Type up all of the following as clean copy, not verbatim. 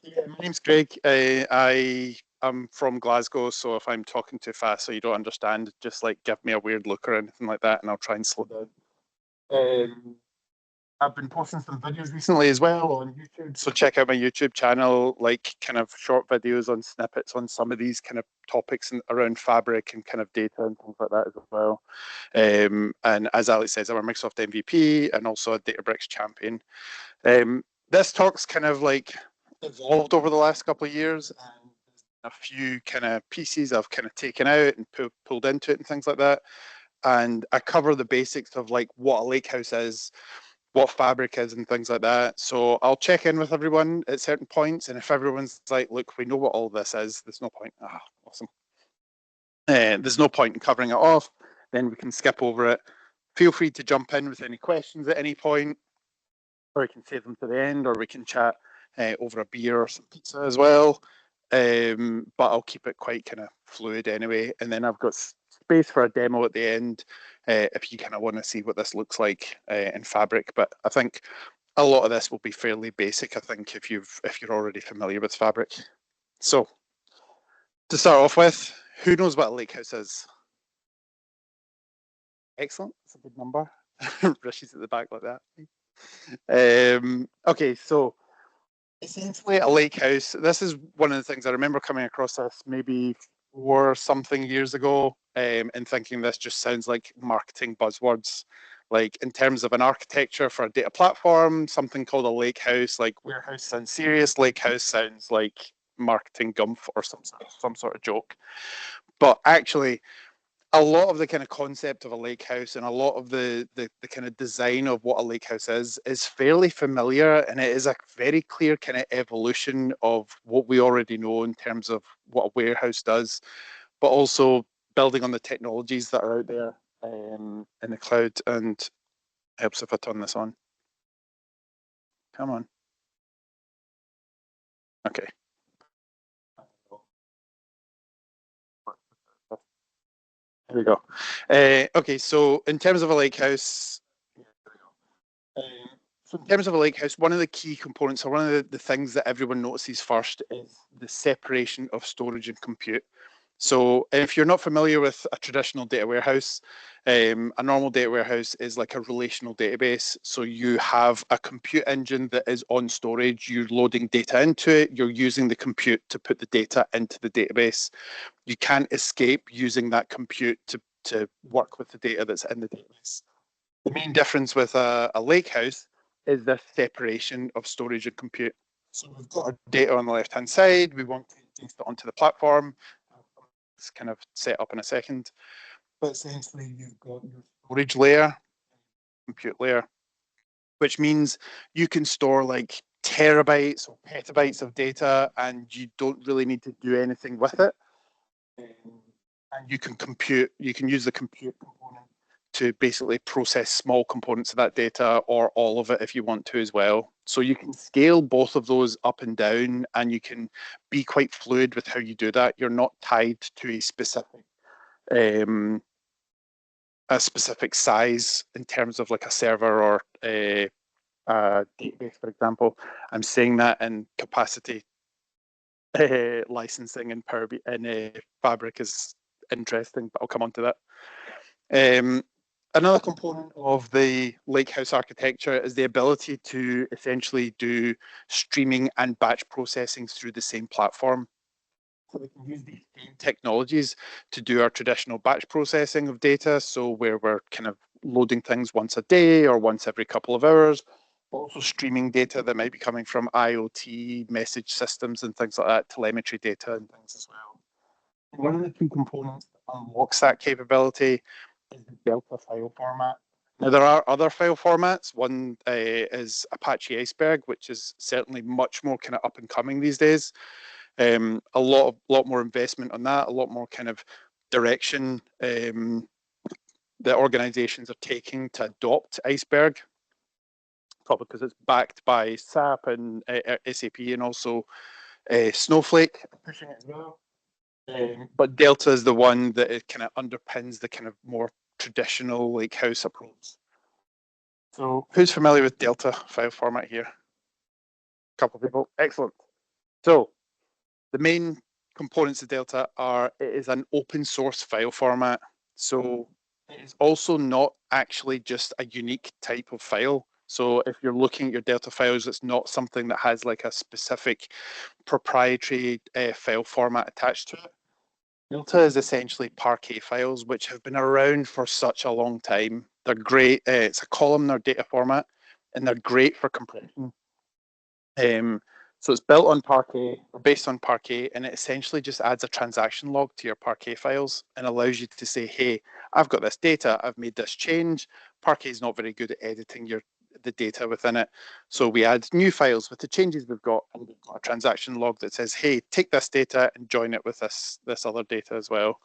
Yeah, my name's Greg. I am from Glasgow, so if I'm talking too fast or you don't understand, just like give me a weird look or anything like that, and I'll try and slow down. Um, I've been posting some videos recently as well on YouTube, so check out my YouTube channel, like kind of short videos on snippets on some of these kind of topics around Fabric and kind of data and things like that as well. And as Alex says, I'm a Microsoft MVP and also a Databricks champion. This talk's kind of like evolved over the last couple of years, and a few kind of pieces I've kind of taken out and pulled into it and things like that. And I cover the basics of like what a lakehouse is, what Fabric is, and things like that. So I'll check in with everyone at certain points, and if everyone's like, "Look, we know what all this is," there's no point. Ah, awesome. There's no point in covering it off. Then we can skip over it. Feel free to jump in with any questions at any point, or we can save them to the end, or we can chat over a beer or some pizza as well. But I'll keep it quite kind of fluid anyway. And then I've got space for a demo at the end if you kind of want to see what this looks like in Fabric. But I think a lot of this will be fairly basic. I think if you're already familiar with Fabric. So to start off with, who knows what a lakehouse is? Excellent. That's a good number. Rishi's at the back like that. Okay, so essentially a lake house. This is one of the things I remember coming across this maybe 4 something years ago, and thinking this just sounds like marketing buzzwords. Like in terms of an architecture for a data platform, something called a lake house, like warehouse sounds serious, lake house sounds like marketing gumph or some sort of joke. But actually, a lot of the kind of concept of a lake house and a lot of the kind of design of what a lake house is fairly familiar, and it is a very clear kind of evolution of what we already know in terms of what a warehouse does, but also building on the technologies that are out there in the cloud. And helps if I turn this on. Come on. Okay. There we go. Okay, so in terms of a lake house, Um, so in terms of a lake house, one of the key components, or one of the things that everyone notices first, is the separation of storage and compute. So if you're not familiar with a traditional data warehouse, a normal data warehouse is like a relational database. So you have a compute engine that is on storage, you're loading data into it, you're using the compute to put the data into the database. You can't escape using that compute to work with the data that's in the database. The main difference with a lake house is this separation of storage and compute. So we've got our data on the left-hand side. We want to paste it onto the platform. It's kind of set up in a second. But essentially, you've got your storage layer, compute layer, which means you can store like terabytes or petabytes of data, and you don't really need to do anything with it. And you can compute. You can use the compute component to basically process small components of that data, or all of it if you want to as well. So you can scale both of those up and down, and you can be quite fluid with how you do that. You're not tied to um, a specific size in terms of like a server or a database, for example. I'm saying that in capacity licensing in Power BI and Fabric is interesting, but I'll come on to that. Another component of the Lakehouse architecture is the ability to essentially do streaming and batch processing through the same platform. So we can use these same technologies to do our traditional batch processing of data. So where we're kind of loading things once a day or once every couple of hours, but also streaming data that might be coming from IoT message systems and things like that, telemetry data and things as well. One of the key components that unlocks that capability is the Delta file format. Now, there are other file formats. One is Apache Iceberg, which is certainly much more kind of up and coming these days. A lot more investment on that, a lot more kind of direction that organizations are taking to adopt Iceberg, probably because it's backed by SAP and SAP, and also Snowflake pushing it as well. But Delta is the one that it kind of underpins the kind of more traditional lake house approach. So who's familiar with Delta file format here? Couple of people. Excellent. So the main components of Delta are it is an open source file format. So it is also not actually just a unique type of file. So if you're looking at your Delta files, it's not something that has like a specific proprietary file format attached to it. Delta is essentially Parquet files, which have been around for such a long time. They're great. It's a columnar data format, and they're great for compression. Um, so it's built on Parquet, or based on Parquet, and it essentially just adds a transaction log to your Parquet files and allows you to say, hey, I've got this data, I've made this change. Parquet is not very good at editing the data within it. So we add new files with the changes we've got, and we've got a transaction log that says, hey, take this data and join it with this other data as well.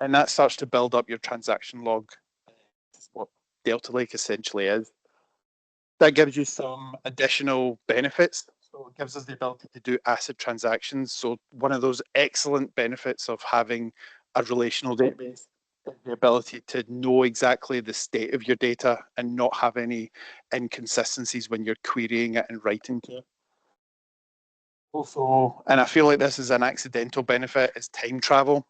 And that starts to build up your transaction log. That's what Delta Lake essentially is. That gives you some additional benefits. So it gives us the ability to do ACID transactions. So one of those excellent benefits of having a relational database is the ability to know exactly the state of your data and not have any inconsistencies when you're querying it and writing to it. Also, and I feel like this is an accidental benefit, is time travel.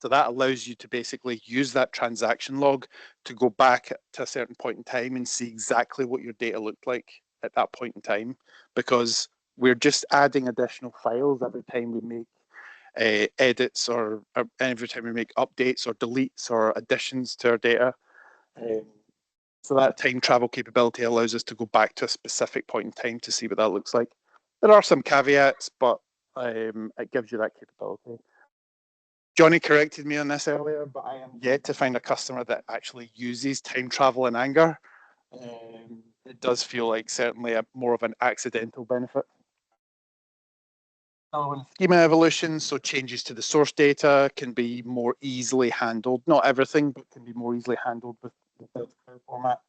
So that allows you to basically use that transaction log to go back to a certain point in time and see exactly what your data looked like at that point in time, because we're just adding additional files every time we make edits or every time we make updates or deletes or additions to our data. Um, so that time travel capability allows us to go back to a specific point in time to see what that looks like. There are some caveats, but it gives you that capability. Johnny corrected me on this earlier, but I am yet to find a customer that actually uses time travel in anger. It does feel like certainly more of an accidental benefit. Schema evolution, so changes to the source data can be more easily handled. Not everything, but can be more easily handled with the Delta Cloud format.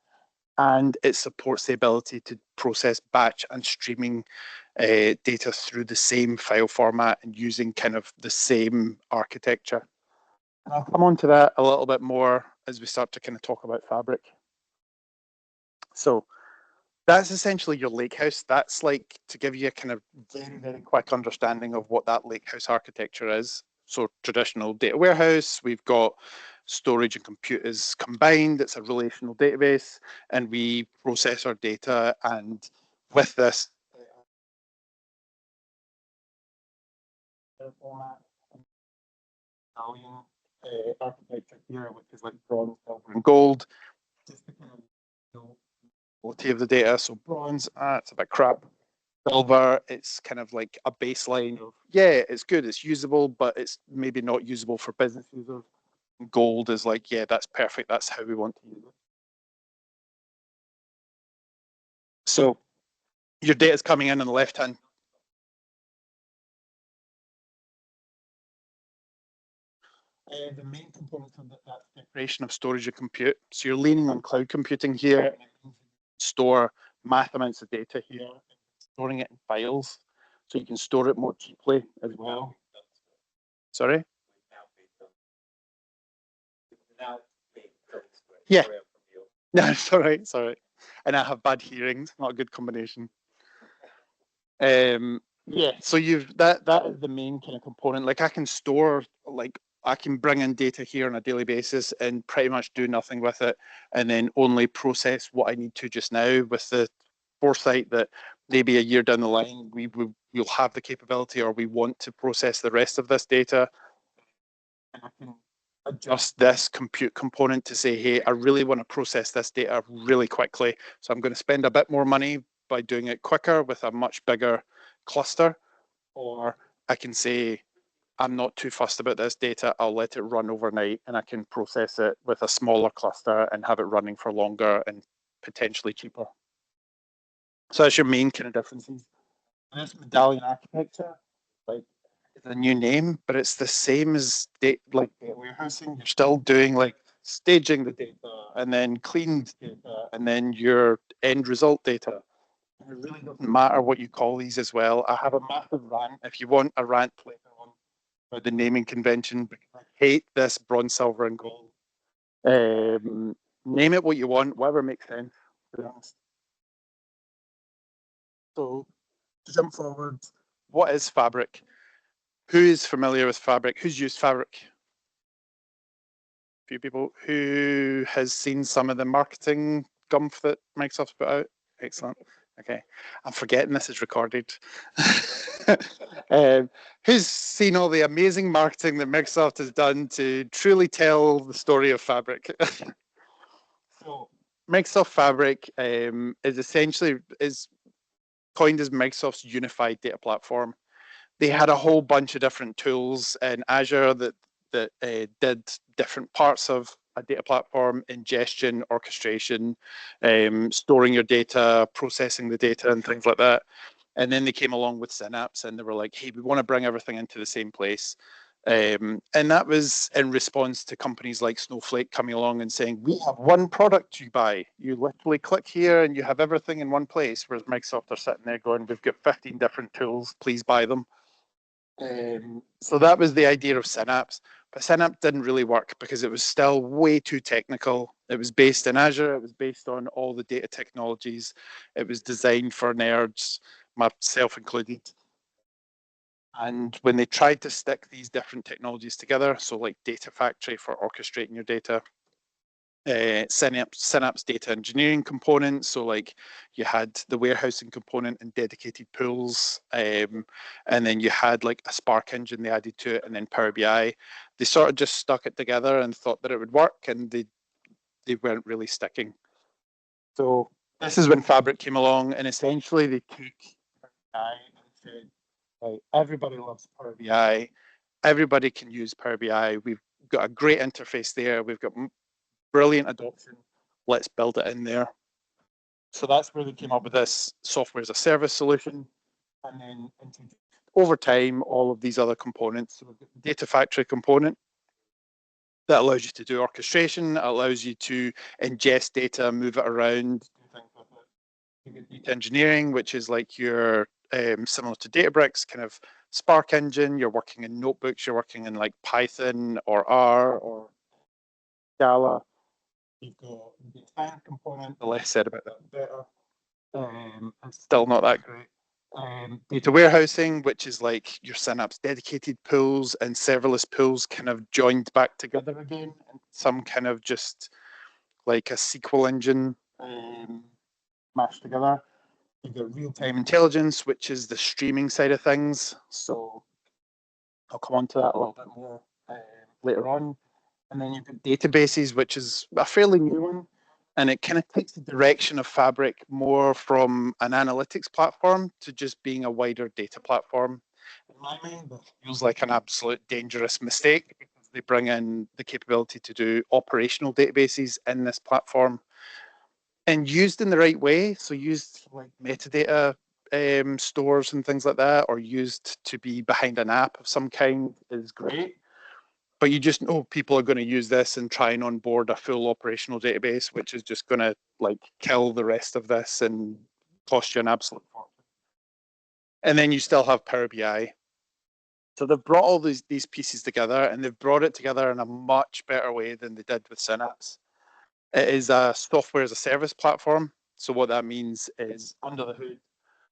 And it supports the ability to process batch and streaming data through the same file format and using kind of the same architecture. And I'll come on to that a little bit more as we start to kind of talk about Fabric. So that's essentially your lakehouse. That's like to give you a kind of very, very quick understanding of what that lakehouse architecture is. So traditional data warehouse, we've got storage and compute is combined. It's a relational database, and we process our data. And with this format, architecture here, which is like bronze, silver, and gold, just to kind of quality of the data. So bronze, it's a bit crap. Silver, it's kind of like a baseline of, yeah, it's good, it's usable, but it's maybe not usable for business users. Gold is like, yeah, that's perfect, that's how we want to use it. So your data is coming in on the left hand. The main component of that's separation of storage and compute. So you're leaning on cloud computing here, store math amounts of data here, storing it in files, so you can store it more cheaply as well. Sorry? Yeah. No, it's all right. Sorry. And I have bad hearing. Not a good combination. Yeah. So that is the main kind of component. Like I can store, like I can bring in data here on a daily basis and pretty much do nothing with it, and then only process what I need to just now with the foresight that maybe a year down the line we'll have the capability or we want to process the rest of this data, and I can adjust this compute component to say, hey, I really want to process this data really quickly. So I'm going to spend a bit more money by doing it quicker with a much bigger cluster. Or I can say, I'm not too fussed about this data. I'll let it run overnight and I can process it with a smaller cluster and have it running for longer and potentially cheaper. So that's your main kind of differences. And this medallion architecture, like it's a new name, but it's the same as like data warehousing. You're still doing like staging the data and then cleaned data and then your end result data. And it really doesn't matter what you call these as well. I have a massive rant. If you want a rant later on about the naming convention, because I hate this bronze, silver, and gold. Name it what you want, whatever makes sense. To be honest. So to jump forward, what is Fabric? Who is familiar with Fabric? Who's used Fabric? A few people. Who has seen some of the marketing gumph that Microsoft's put out? Excellent. Okay. I'm forgetting this is recorded. Who's seen all the amazing marketing that Microsoft has done to truly tell the story of Fabric? So Microsoft Fabric is essentially is coined as Microsoft's unified data platform. They had a whole bunch of different tools in Azure that did different parts of a data platform: ingestion, orchestration, storing your data, processing the data, and things like that. And then they came along with Synapse, and they were like, "Hey, we want to bring everything into the same place." And that was in response to companies like Snowflake coming along and saying, "We have one product you buy. You literally click here and you have everything in one place." Whereas Microsoft are sitting there going, "We've got 15 different tools. Please buy them." So that was the idea of Synapse. But Synapse didn't really work because it was still way too technical. It was based in Azure. It was based on all the data technologies. It was designed for nerds, myself included. And when they tried to stick these different technologies together, so like Data Factory for orchestrating your data, Synapse data engineering components. So like you had the warehousing component and dedicated pools, and then you had like a Spark engine they added to it, and then Power BI. They sort of just stuck it together and thought that it would work, and they weren't really sticking. So this is when Fabric came along, and essentially they took BI and said, right, everybody loves Power BI. Everybody can use Power BI. We've got a great interface there. We've got brilliant adoption. Let's build it in there. So that's where they came up with this software as a service solution. And then over time, all of these other components. So we've got the Data Factory component that allows you to do orchestration, it allows you to ingest data, move it around, do things with it. You've got data engineering, which is like your similar to Databricks, kind of Spark engine. You're working in notebooks, you're working in like Python or R or Scala. You've got the expand component. The less said about that, the better. It's still not that great. Data warehousing, which is like your Synapse dedicated pools and serverless pools kind of joined back together again, and some kind of just like a SQL engine mashed together. You've got real-time intelligence, which is the streaming side of things. So I'll come on to that a little bit more later on. And then you've got databases, which is a fairly new one. And it kind of takes the direction of Fabric more from an analytics platform to just being a wider data platform. In my mind, that feels like an absolute dangerous mistake because they bring in the capability to do operational databases in this platform and used in the right way. So used like metadata stores and things like that, or used to be behind an app of some kind is great, but you just know people are going to use this and try and onboard a full operational database, which is just going to like kill the rest of this and cost you an absolute fortune. And then you still have Power BI. So they've brought all these pieces together, and they've brought it together in a much better way than they did with Synapse. It is a software as a service platform. So what that means is under the hood,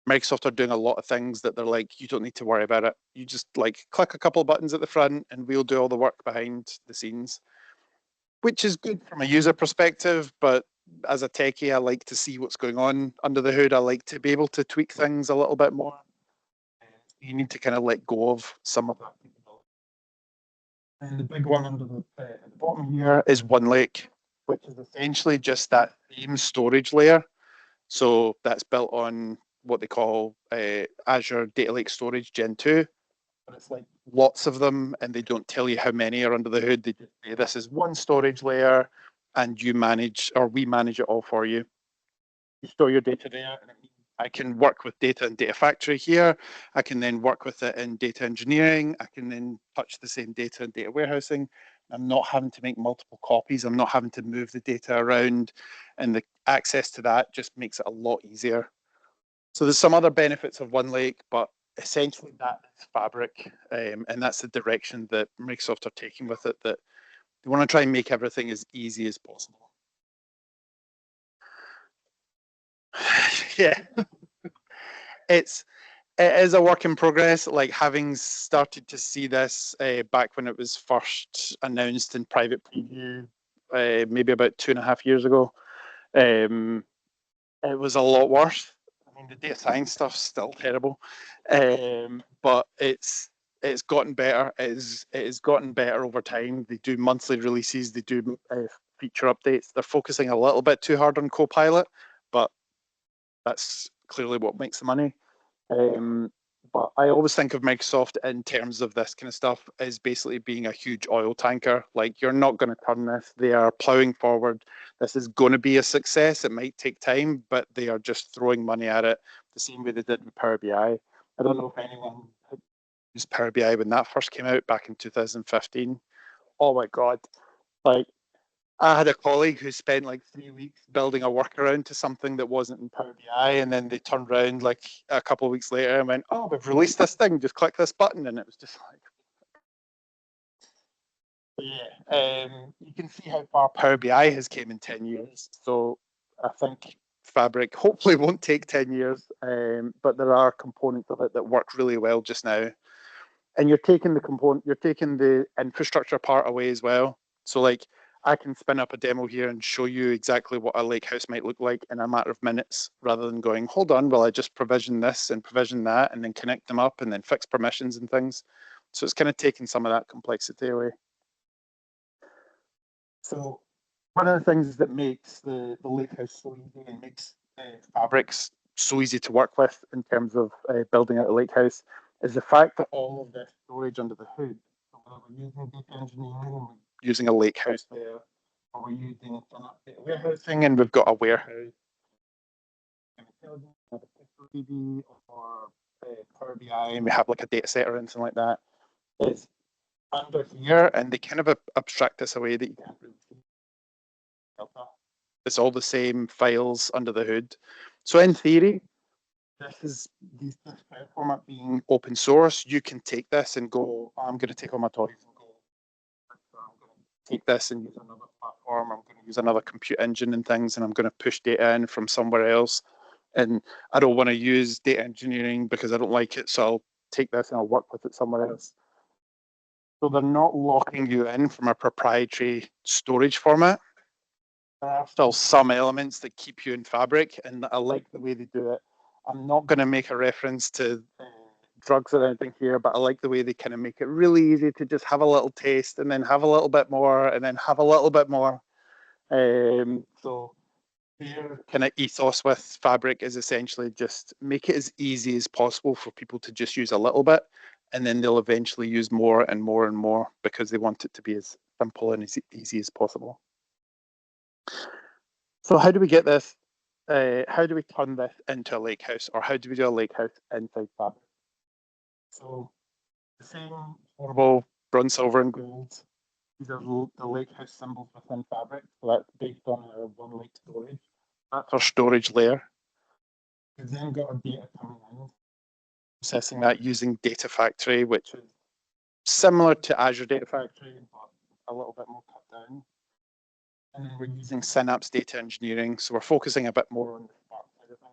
Microsoft are doing a lot of things that they're like, you don't need to worry about it. You just like click a couple of buttons at the front and we'll do all the work behind the scenes, which is good from a user perspective. But as a techie, I like to see what's going on under the hood. I like to be able to tweak things a little bit more. You need to kind of let go of some of that. And the big one under at the bottom here is OneLake, which is essentially just that same storage layer. So that's built on what they call Azure Data Lake Storage Gen 2. But it's like lots of them, and they don't tell you how many are under the hood. They just say this is one storage layer, and you manage, or we manage it all for you. You store your data there, and I can work with data in Data Factory here. I can then work with it in data engineering. I can then touch the same data in data warehousing. I'm not having to make multiple copies. I'm not having to move the data around, and the access to that just makes it a lot easier. So there's some other benefits of OneLake, but essentially that is Fabric, and that's the direction that Microsoft are taking with it. That they want to try and make everything as easy as possible. Yeah. it's it is a work in progress. Like having started to see this back when it was first announced in private preview, maybe about 2.5 years ago. Um, it was a lot worse. I mean, the data science stuff's still terrible, but it's gotten better. It has gotten better over time. They do monthly releases. They do feature updates. They're focusing a little bit too hard on Copilot, but that's clearly what makes the money. Um, but I always think of Microsoft in terms of this kind of stuff as basically being a huge oil tanker. Like, you're not going to turn this. They are plowing forward. This is going to be a success. It might take time, but they are just throwing money at it the same way they did with Power BI. I don't know if anyone used Power BI when that first came out back in 2015. Oh my God. Like, I had a colleague who spent like 3 weeks building a workaround to something that wasn't in Power BI, and then they turned around like a couple of weeks later and went, "Oh, we've released this thing. Just click this button," and it was just like, yeah. You can see how far Power BI has came in 10 years. So I think Fabric hopefully won't take 10 years, but there are components of it that work really well just now. And you're taking the infrastructure part away as well. So like I can spin up a demo here and show you exactly what a lake house might look like in a matter of minutes, rather than going, hold on, well, I just provision this and provision that and then connect them up and then fix permissions and things. So it's kind of taking some of that complexity away. So one of the things that makes the lake house so easy and makes fabrics so easy to work with in terms of building out a lake house is the fact that all of this storage under the hood, so whether we're using data engineering, we're using a lake house there, or we're using data warehousing and we've got a warehouse, DB or Power BI, and we have like a data set or anything like that. It's under here, and they kind of abstract this away that you can't really see. It's all the same files under the hood. So in theory, this file format being open source, you can take this and go, I'm going to take all my toys and go, I'm going to take this and use another platform. I'm going to use another compute engine and things, and I'm going to push data in from somewhere else. And I don't want to use data engineering because I don't like it, so I'll take this and I'll work with it somewhere else. So they're not locking you in from a proprietary storage format. There are still some elements that keep you in Fabric, and I like the way they do it. I'm not going to make a reference to drugs or anything here, but I like the way they kind of make it really easy to just have a little taste and then have a little bit more and then have a little bit more. So their kind of ethos with Fabric is essentially just make it as easy as possible for people to just use a little bit, and then they'll eventually use more and more and more because they want it to be as simple and as easy as possible. So how do we get this? How do we turn this into a lake house, or how do we do a lake house inside Fabric? So the same horrible bronze, silver, and gold. These are the lake house symbols within Fabric. So that's based on our one lake storage. That's our storage layer. We've then got our data coming in, processing that using Data Factory, which is similar to Azure Data Factory, but a little bit more cut down. And then we're using Synapse Data Engineering, so we're focusing a bit more on the Spark side of things.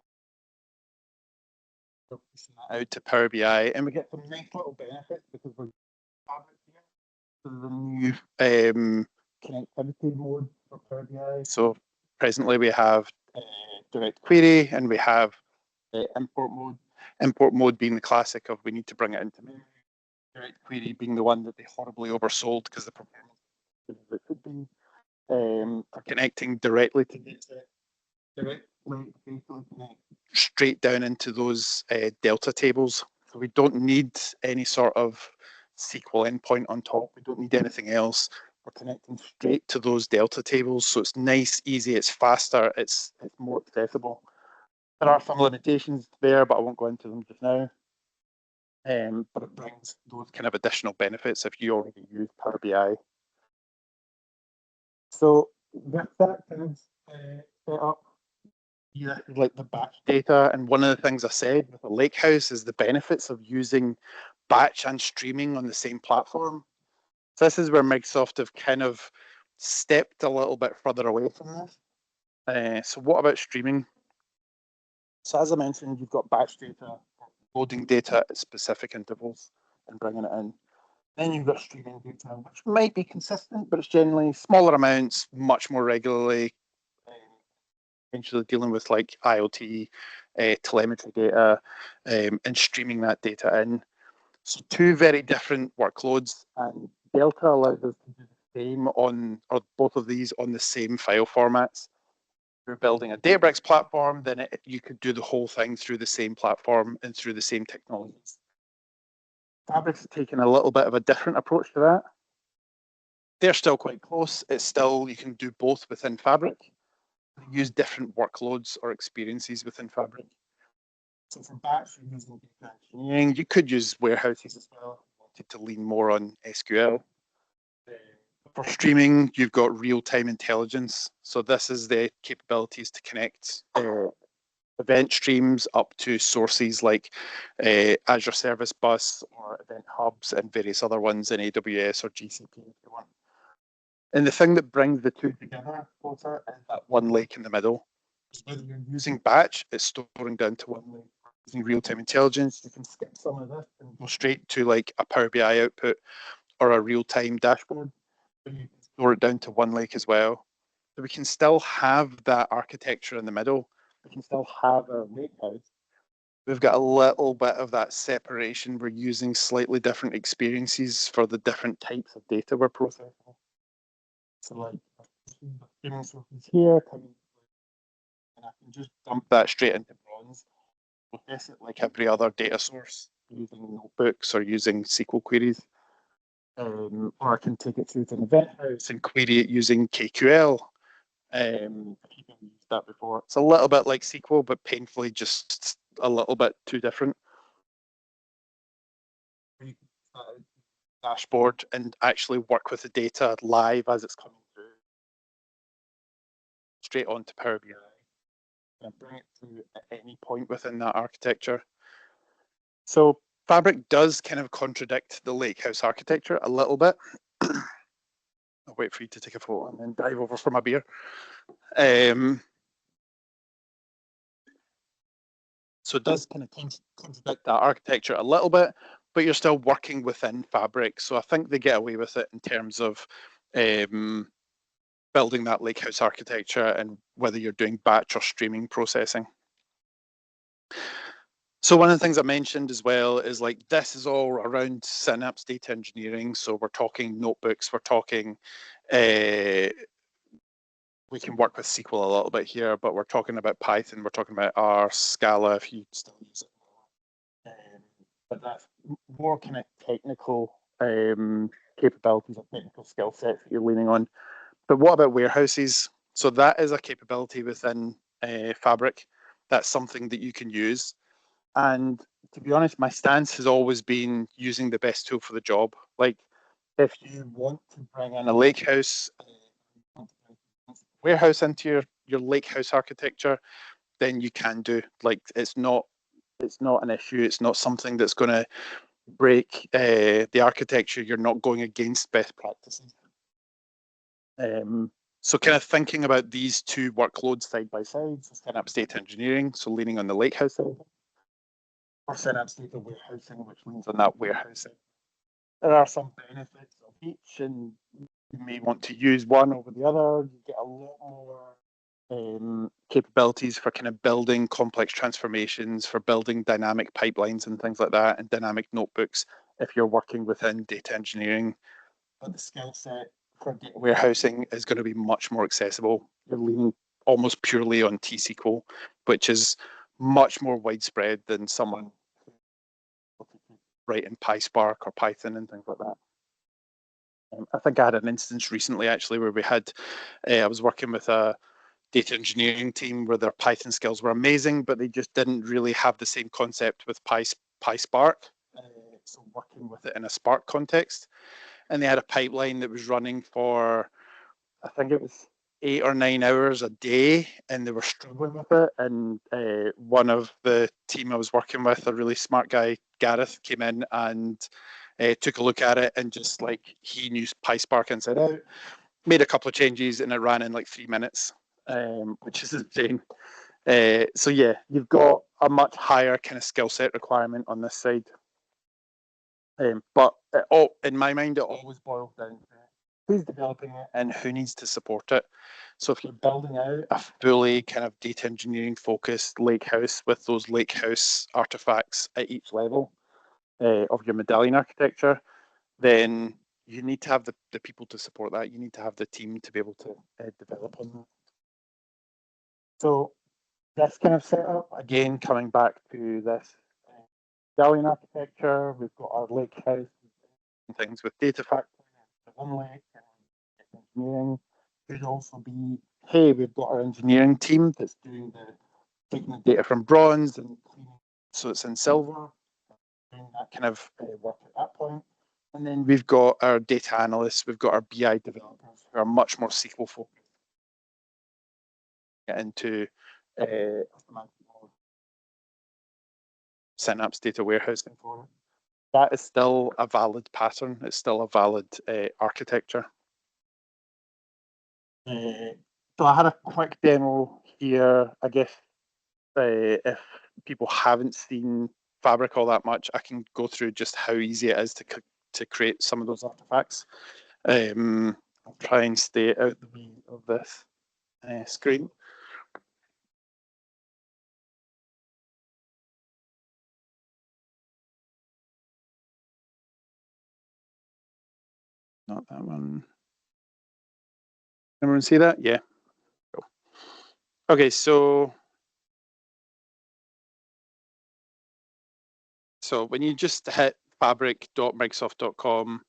We're pushing that out to Power BI, and we get some nice little benefits because we're Fabric here. So the new connectivity mode for Power BI. So presently we have direct query and we have import mode. Import mode being the classic of we need to bring it into memory. Direct query being the one that they horribly oversold because the performance it could be for connecting directly to data, directly straight down into those delta tables. So we don't need any sort of SQL endpoint on top. We don't need anything else. We're connecting straight to those delta tables. So it's nice, easy, it's faster, it's more accessible. There are some limitations there, but I won't go into them just now. But it brings those kind of additional benefits if you already use Power BI. So with that kind of set up, yeah, like the batch data, and one of the things I said with the Lakehouse is the benefits of using batch and streaming on the same platform. So this is where Microsoft have kind of stepped a little bit further away from this. So what about streaming? So as I mentioned, you've got batch data, loading data at specific intervals and bringing it in. Then you've got streaming data, which might be consistent, but it's generally smaller amounts, much more regularly, essentially dealing with like IoT, telemetry data, and streaming that data in. So two very different workloads, and Delta allows us to do the same on, or both of these on the same file formats. If you're building a Databricks platform, then you could do the whole thing through the same platform and through the same technologies. Fabric's taken a little bit of a different approach to that. They're still quite close. It's still, you can do both within Fabric. Use different workloads or experiences within Fabric. So for batch, you're using data engineering. You could use warehouses as well if you wanted to lean more on SQL. For streaming, you've got real-time intelligence. So this is the capabilities to connect event streams up to sources like Azure Service Bus or Event Hubs and various other ones in AWS or GCP if you want. And the thing that brings the two together, Walter, is that one lake in the middle. Whether you're using batch, it's storing down to one lake. Using real-time intelligence, you can skip some of this and go straight to like a Power BI output or a real-time dashboard. But you can store it down to one lake as well. So we can still have that architecture in the middle. We can still have a lake house. We've got a little bit of that separation. We're using slightly different experiences for the different types of data we're processing. So like streaming sources here, and I can just dump that straight into Bronze, process it like every other data source using notebooks or using SQL queries. Or I can take it through to an event house and query it using KQL. If you've used that before, it's a little bit like SQL, but painfully just a little bit too different. Dashboard and actually work with the data live as it's coming through, straight onto Power BI, and bring it through at any point within that architecture. So Fabric does kind of contradict the Lakehouse architecture a little bit. I'll wait for you to take a photo and then dive over for my beer. So it does kind of contradict that architecture a little bit, but you're still working within Fabric. So I think they get away with it in terms of building that Lakehouse architecture and whether you're doing batch or streaming processing. So one of the things I mentioned as well is like this is all around Synapse data engineering. So we're talking notebooks, we're talking we can work with SQL a little bit here, but we're talking about Python, we're talking about R, Scala if you still use it. But that's more kind of technical capabilities or technical skill sets that you're leaning on. But what about warehouses? So that is a capability within Fabric. That's something that you can use. And to be honest, my stance has always been using the best tool for the job. Like if you want to bring in a lakehouse, warehouse into your lakehouse architecture, then you can do. Like it's not an issue. It's not something that's going to break the architecture. You're not going against best practices. So kind of thinking about these two workloads side by side, so Synapse data engineering, so leaning on the lakehouse side, or Synapse data warehousing, which leans on that warehousing. There are some benefits of each, and you may want to use one over the other. You get a lot more capabilities for kind of building complex transformations, for building dynamic pipelines and things like that, and dynamic notebooks if you're working within data engineering. But the skill set for data warehousing is going to be much more accessible. You're leaning almost purely on T-SQL, which is much more widespread than someone writing PySpark or Python and things like that. I think I had an instance recently actually where we had, I was working with a data engineering team where their Python skills were amazing, but they just didn't really have the same concept with PySpark. So working with it in a Spark context. And they had a pipeline that was running for, I think it was 8 or 9 hours a day, and they were struggling with it. And one of the team I was working with, a really smart guy, Gareth, came in and took a look at it, and just like he knew PySpark inside out, made a couple of changes, and it ran in like 3 minutes, which is insane. So yeah, you've got a much higher kind of skill set requirement on this side. But in my mind, it always boils down to who's developing it and who needs to support it. So if you're building out a fully kind of data engineering focused lakehouse with those lakehouse artifacts at each level of your medallion architecture, then you need to have the people to support that. You need to have the team to be able to develop on that. So this kind of setup, again, coming back to this medallion architecture, we've got our lake house and things with data factory, one lake, and engineering. Could also be, hey, we've got our engineering team that's doing the taking the data from bronze and cleaning so it's in silver, doing that kind of work at that point. And then we've got our data analysts, we've got our BI developers who are much more SQL focused into Synapse data warehousing for it. That is still a valid pattern. It's still a valid architecture. So I had a quick demo here. I guess if people haven't seen Fabric all that much, I can go through just how easy it is to create some of those artifacts. I'll try and stay out the way of this screen. Not that one. Everyone see that? Yeah. Cool. Okay, so when you just hit fabric.microsoft.com,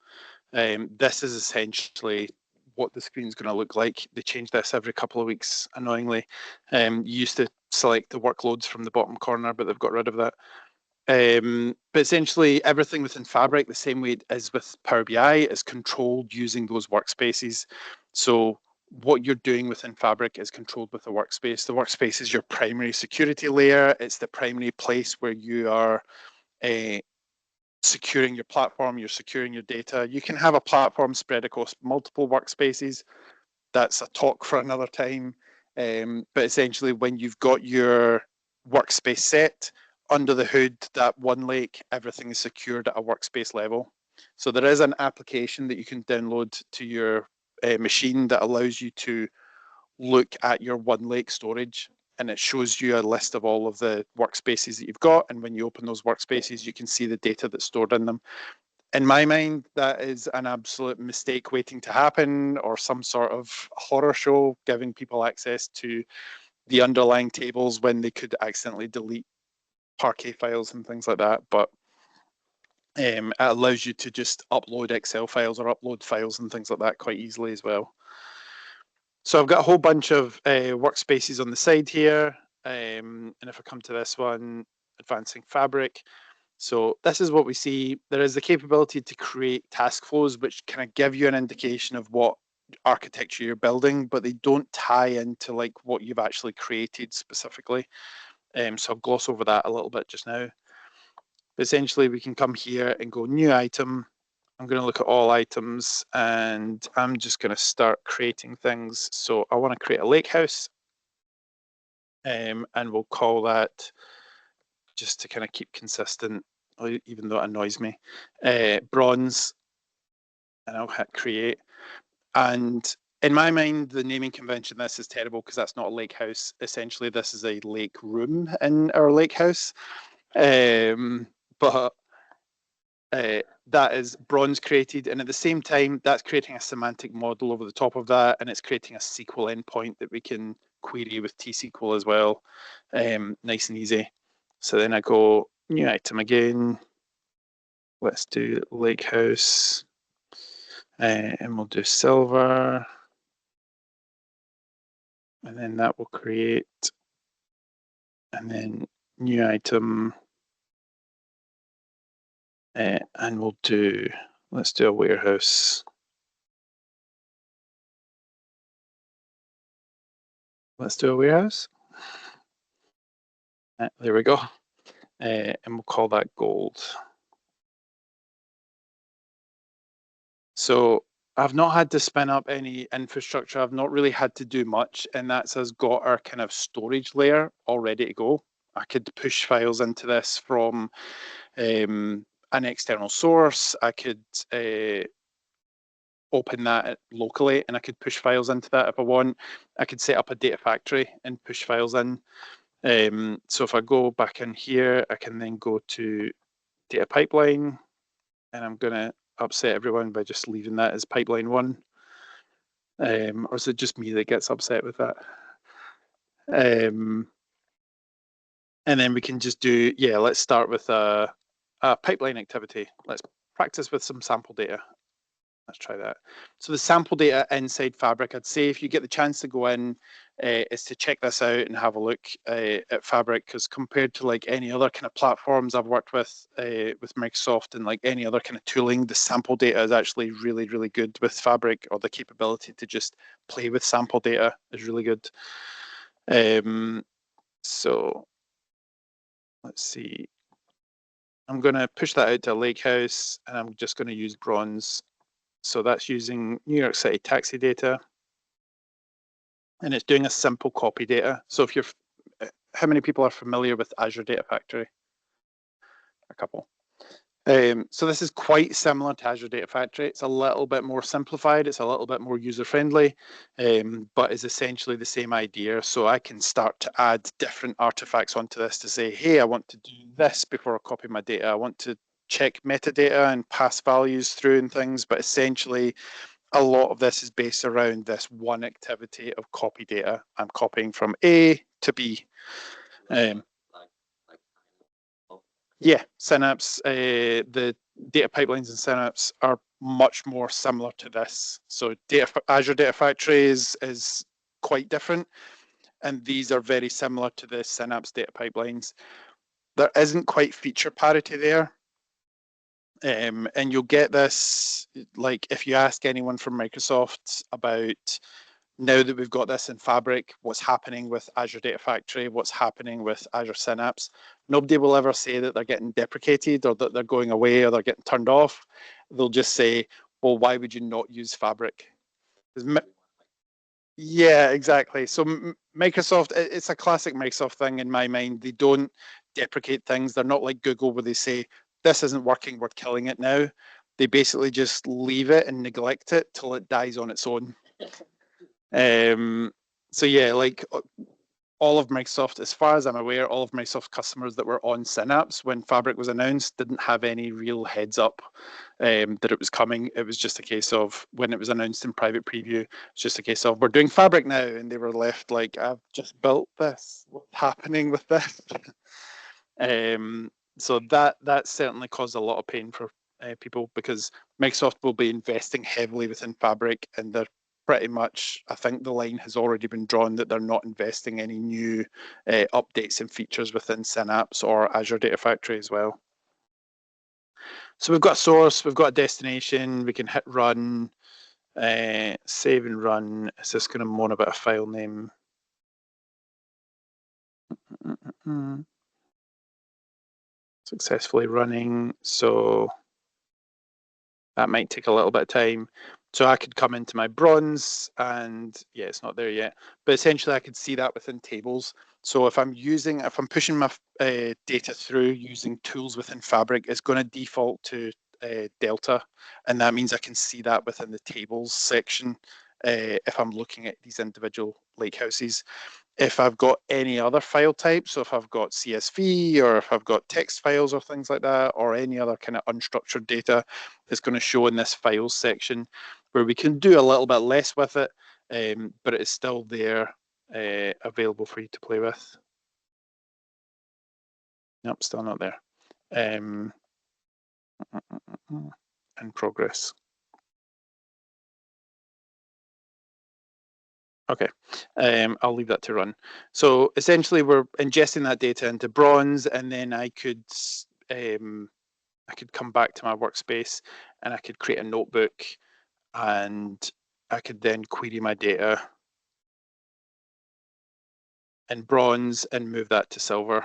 this is essentially what the screen's going to look like. They change this every couple of weeks, annoyingly. You used to select the workloads from the bottom corner, but they've got rid of that. But essentially, everything within Fabric, the same way as with Power BI, is controlled using those workspaces. So what you're doing within Fabric is controlled with the workspace. The workspace is your primary security layer. It's the primary place where you are securing your platform, you're securing your data. You can have a platform spread across multiple workspaces. That's a talk for another time. But essentially, when you've got your workspace set under the hood, that one lake, everything is secured at a workspace level. So there is an application that you can download to your machine that allows you to look at your one lake storage, and it shows you a list of all of the workspaces that you've got. And when you open those workspaces, you can see the data that's stored in them. In my mind, that is an absolute mistake waiting to happen, or some sort of horror show giving people access to the underlying tables when they could accidentally delete Parquet files and things like that. But it allows you to just upload Excel files or upload files and things like that quite easily as well. So I've got a whole bunch of workspaces on the side here. And if I come to this one, advancing Fabric. So this is what we see. There is the capability to create task flows, which kind of give you an indication of what architecture you're building, but they don't tie into like what you've actually created specifically. So I'll gloss over that a little bit just now. Essentially, we can come here and go new item. I'm going to look at all items, and I'm just going to start creating things. So I want to create a lake house, and we'll call that, just to kind of keep consistent, even though it annoys me, bronze, and I'll hit create. And in my mind, the naming convention, this is terrible because that's not a lake house. Essentially, this is a lake room in our lake house. But that is bronze created, and at the same time, that's creating a semantic model over the top of that, and it's creating a SQL endpoint that we can query with T-SQL as well. Nice and easy. So then I go new item again. Let's do lake house, and we'll do silver, and then that will create, and then new item, and we'll do, let's do a warehouse. Let's do a warehouse. There we go. And we'll call that gold. So I've not had to spin up any infrastructure. I've not really had to do much, and that's us got our kind of storage layer all ready to go. I could push files into this from an external source. I could open that locally, and I could push files into that if I want. I could set up a data factory and push files in. So if I go back in here, I can then go to data pipeline, and I'm going to upset everyone by just leaving that as pipeline 1. Or is it just me that gets upset with that? And then we can just do, yeah, let's start with a pipeline activity. Let's practice with some sample data. Let's try that. So the sample data inside Fabric, I'd say if you get the chance to go in, is to check this out and have a look at Fabric, because compared to like any other kind of platforms I've worked with Microsoft and like any other kind of tooling, the sample data is actually really, really good with Fabric, or the capability to just play with sample data is really good. So let's see. I'm going to push that out to a Lakehouse, and I'm just going to use bronze. So that's using New York City taxi data, and it's doing a simple copy data. So if you're, how many people are familiar with Azure Data Factory? A couple. So this is quite similar to Azure Data Factory. It's a little bit more simplified. It's a little bit more user-friendly, but is essentially the same idea. So I can start to add different artifacts onto this to say, hey, I want to do this before I copy my data. I want to check metadata and pass values through and things, but essentially a lot of this is based around this one activity of copy data. I'm copying from A to B. Yeah, Synapse, the data pipelines in Synapse are much more similar to this. So Azure Data Factory is quite different, and these are very similar to the Synapse data pipelines. There isn't quite feature parity there. And you'll get this, like if you ask anyone from Microsoft about, now that we've got this in Fabric, what's happening with Azure Data Factory, what's happening with Azure Synapse, nobody will ever say that they're getting deprecated or that they're going away or they're getting turned off. They'll just say, well, why would you not use Fabric? Yeah, exactly. So Microsoft, it's a classic Microsoft thing in my mind. They don't deprecate things. They're not like Google where they say, this isn't working, we're killing it now. They basically just leave it and neglect it till it dies on its own. So yeah, like all of Microsoft, as far as I'm aware, all of Microsoft customers that were on Synapse when Fabric was announced didn't have any real heads up that it was coming. It was just a case of when it was announced in private preview, it's just a case of we're doing Fabric now, and they were left like, I've just built this. What's happening with this? So that certainly caused a lot of pain for people, because Microsoft will be investing heavily within Fabric, and they're pretty much, I think the line has already been drawn that they're not investing any new updates and features within Synapse or Azure Data Factory as well. So we've got a source, we've got a destination, we can hit run, save and run. It's just going to moan about a file name. Successfully running, so that might take a little bit of time. So I could come into my bronze, and yeah, it's not there yet, but essentially I could see that within tables. So if I'm pushing my data through using tools within Fabric, it's going to default to Delta, and that means I can see that within the tables section if I'm looking at these individual lakehouses. If I've got any other file type, so if I've got CSV or if I've got text files or things like that, or any other kind of unstructured data, it's going to show in this files section, where we can do a little bit less with it, but it is still there available for you to play with. Nope, still not there. In progress. Okay, I'll leave that to run. So essentially we're ingesting that data into bronze, and then I could come back to my workspace and I could create a notebook, and I could then query my data in bronze and move that to silver.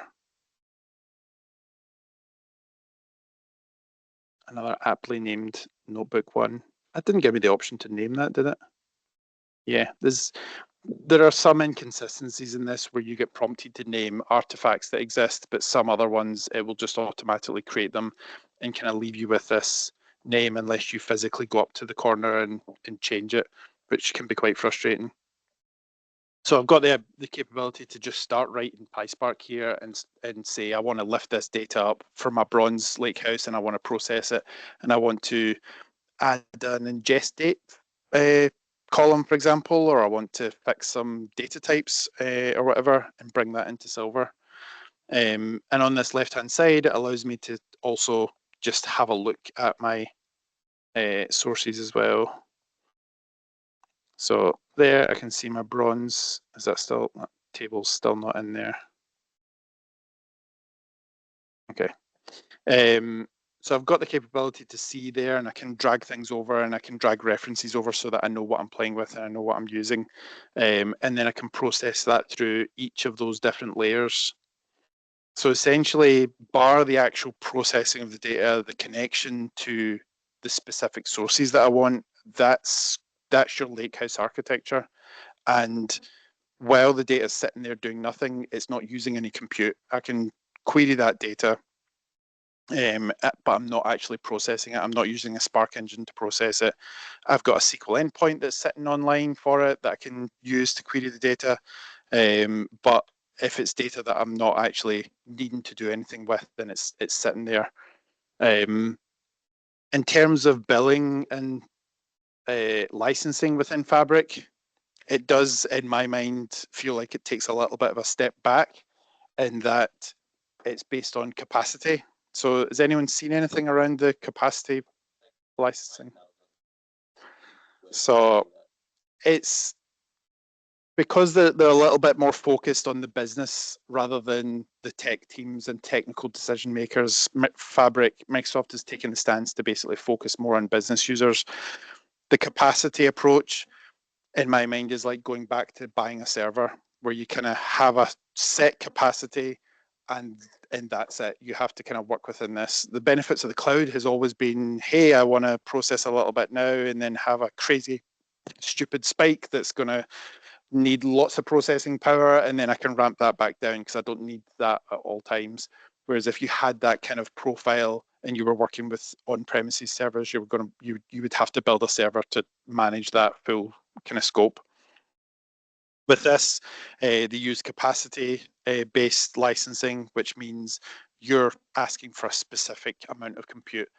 Another aptly named notebook one. It didn't give me the option to name that, did it? Yeah, there are some inconsistencies in this where you get prompted to name artifacts that exist, but some other ones it will just automatically create them and kind of leave you with this name unless you physically go up to the corner and change it, which can be quite frustrating. So I've got the capability to just start writing PySpark here and say I want to lift this data up from my bronze lakehouse and I want to process it and I want to add an ingest date column, for example, or I want to fix some data types or whatever and bring that into Silver. And on this left-hand side, it allows me to also just have a look at my sources as well. So there I can see my bronze. Is that still, that table's still not in there? Okay. So I've got the capability to see there and I can drag things over and I can drag references over so that I know what I'm playing with and I know what I'm using. And then I can process that through each of those different layers. So essentially, bar the actual processing of the data, the connection to the specific sources that I want, that's your lakehouse architecture. And while the data is sitting there doing nothing, it's not using any compute. I can query that data, but I'm not actually processing it. I'm not using a Spark engine to process it. I've got a SQL endpoint that's sitting online for it that I can use to query the data. But if it's data that I'm not actually needing to do anything with, then it's sitting there. In terms of billing and licensing within Fabric, it does, in my mind, feel like it takes a little bit of a step back in that it's based on capacity. So has anyone seen anything around the capacity licensing? So it's because they're a little bit more focused on the business rather than the tech teams and technical decision makers. Microsoft has taken the stance to basically focus more on business users. The capacity approach, in my mind, is like going back to buying a server where you kind of have a set capacity and that's it. You have to kind of work within this. The benefits of the cloud has always been, hey, I want to process a little bit now and then have a crazy stupid spike that's going to need lots of processing power and then I can ramp that back down because I don't need that at all times. Whereas if you had that kind of profile and you were working with on-premises servers, you would have to build a server to manage that full kind of scope. With this, they use capacity based licensing, which means you're asking for a specific amount of compute.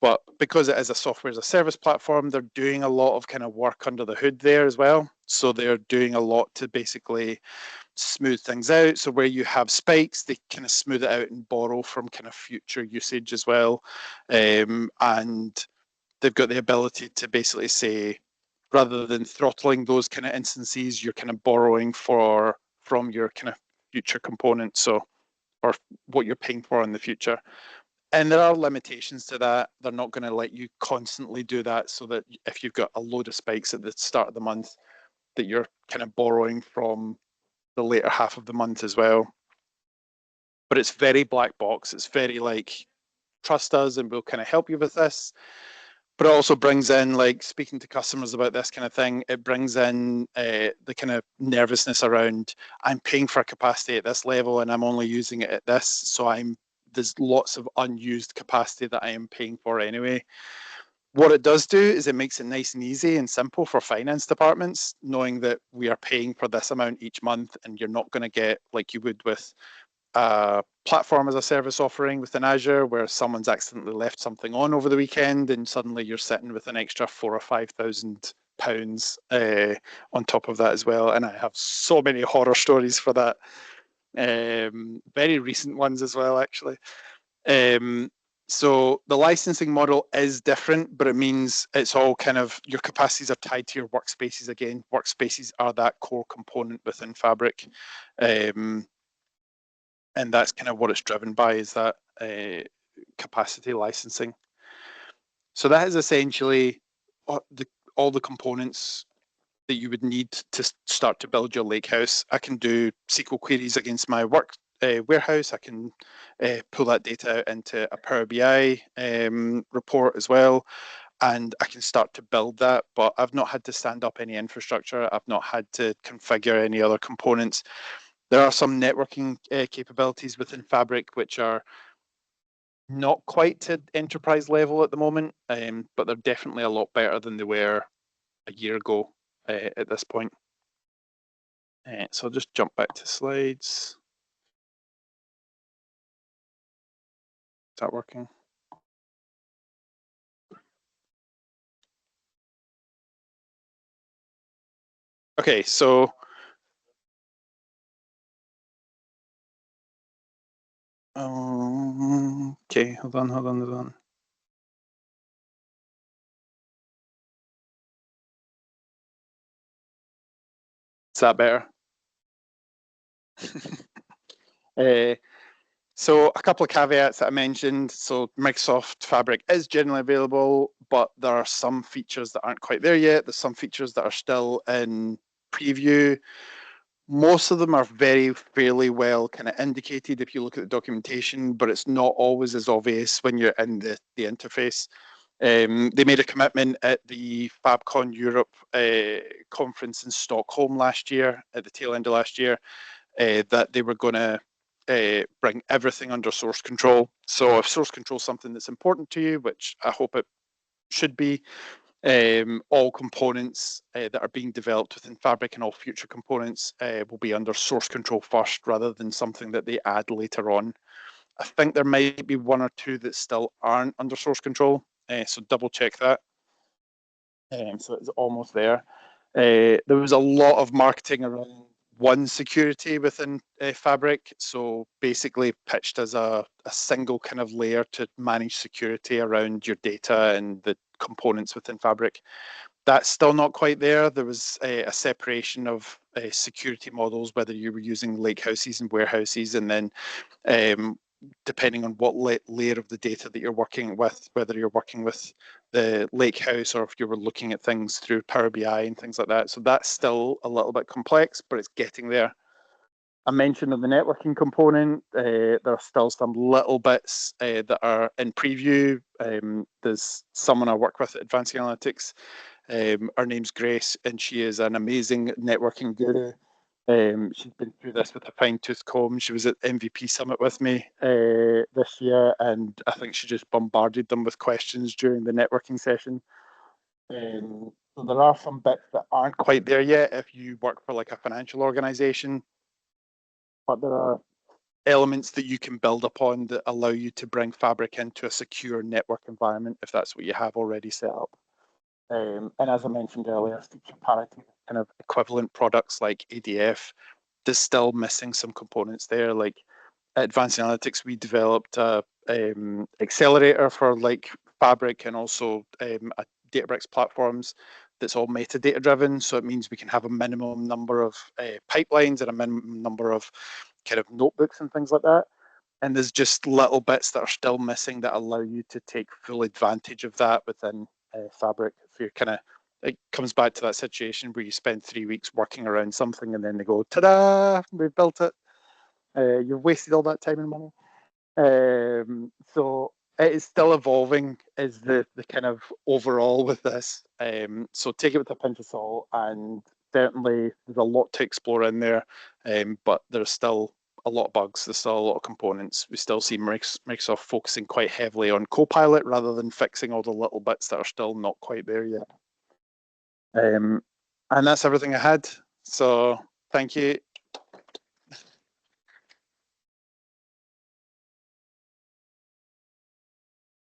But because it is a software as a service platform, they're doing a lot of kind of work under the hood there as well. So they're doing a lot to basically smooth things out. So where you have spikes, they kind of smooth it out and borrow from kind of future usage as well. And they've got the ability to basically say, rather than throttling those kind of instances, you're kind of borrowing from your kind of future components, so or what you're paying for in the future. And there are limitations to that. They're not going to let you constantly do that, so that if you've got a load of spikes at the start of the month, that you're kind of borrowing from the later half of the month as well. But it's very black box. It's very like, trust us and we'll kind of help you with this. But it also brings in, like, speaking to customers about this kind of thing, it brings in the kind of nervousness around, I'm paying for capacity at this level and I'm only using it at this. So there's lots of unused capacity that I am paying for anyway. What it does do is it makes it nice and easy and simple for finance departments, knowing that we are paying for this amount each month and you're not going to get like you would with a platform as a service offering within Azure where someone's accidentally left something on over the weekend and suddenly you're sitting with an extra £4,000 or £5,000 on top of that as well. And I have so many horror stories for that. Very recent ones as well, actually. So the licensing model is different, but it means it's all kind of, your capacities are tied to your workspaces again. Workspaces are that core component within Fabric. And that's kind of what it's driven by, is that capacity licensing. So that is essentially all the components that you would need to start to build your lakehouse. I can do SQL queries against my work warehouse. I can pull that data out into a Power BI report as well. and I can start to build that, but I've not had to stand up any infrastructure. I've not had to configure any other components. There are some networking capabilities within Fabric which are not quite to enterprise level at the moment, but they're definitely a lot better than they were a year ago at this point. So I'll just jump back to slides. Is that working? Okay, so okay, hold on. Is that better? So a couple of caveats that I mentioned. So Microsoft Fabric is generally available, but there are some features that aren't quite there yet. There's some features that are still in preview. Most of them are fairly well kind of indicated if you look at the documentation, but it's not always as obvious when you're in the interface. They made a commitment at the FabCon Europe conference in Stockholm last year, at the tail end of last year, that they were going to bring everything under source control. So if source control is something that's important to you, which I hope it should be, all components that are being developed within Fabric and all future components will be under source control first, rather than something that they add later on. I think there might be one or two that still aren't under source control, so double check that. So it's almost there. There was a lot of marketing around one security within Fabric, so basically pitched as a single kind of layer to manage security around your data and the components within Fabric. That's still not quite there. There was a separation of security models, whether you were using lakehouses and warehouses, and then depending on what layer of the data that you're working with, whether you're working with the lakehouse or if you were looking at things through Power BI and things like that. So that's still a little bit complex, but it's getting there. I mentioned in the networking component, there are still some little bits that are in preview. There's someone I work with at Advanced Analytics. Her name's Grace, and she is an amazing networking guru. She's been through this with a fine-tooth comb. She was at MVP Summit with me this year, and I think she just bombarded them with questions during the networking session. So there are some bits that aren't quite there yet if you work for like a financial organization, but there are elements that you can build upon that allow you to bring Fabric into a secure network environment if that's what you have already set up. And as I mentioned earlier, feature parity, kind of equivalent products like ADF, there's still missing some components there. Like at Advanced Analytics, we developed a accelerator for like Fabric and also a Databricks platforms that's all metadata driven. So it means we can have a minimum number of pipelines and a minimum number of kind of notebooks and things like that. And there's just little bits that are still missing that allow you to take full advantage of that within Fabric. So you're kind of, it comes back to that situation where you spend 3 weeks working around something and then they go, ta-da, we've built it. You've wasted all that time and money. So it is still evolving is the kind of overall with this. So take it with a pinch of salt, and certainly there's a lot to explore in there, but there's still a lot of bugs. There's still a lot of components. We still see Microsoft focusing quite heavily on Copilot rather than fixing all the little bits that are still not quite there yet. And that's everything I had. So thank you.